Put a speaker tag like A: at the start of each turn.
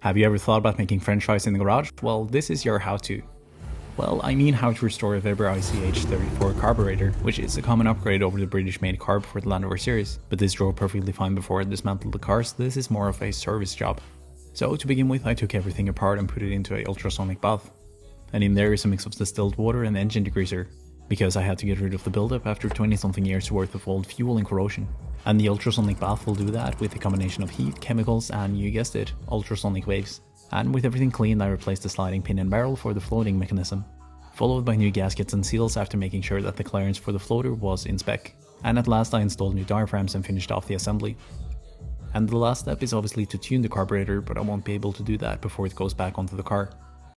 A: Have you ever thought about making french fries in the garage? Well, this is your how-to. Well, I mean how to restore a Weber ICH34 carburetor, which is a common upgrade over the British-made carb for the Land Rover series, but this drove perfectly fine before I dismantled the car, so this is more of a service job. So to begin with, I took everything apart and put it into a ultrasonic bath. And in there is a mix of distilled water and engine degreaser, because I had to get rid of the buildup after 20 something years worth of old fuel and corrosion. And the ultrasonic bath will do that with a combination of heat, chemicals and, you guessed it, ultrasonic waves. And with everything cleaned, I replaced the sliding pin and barrel for the floating mechanism, followed by new gaskets and seals after making sure that the clearance for the floater was in spec. And at last I installed new diaphragms and finished off the assembly. And the last step is obviously to tune the carburetor, but I won't be able to do that before it goes back onto the car.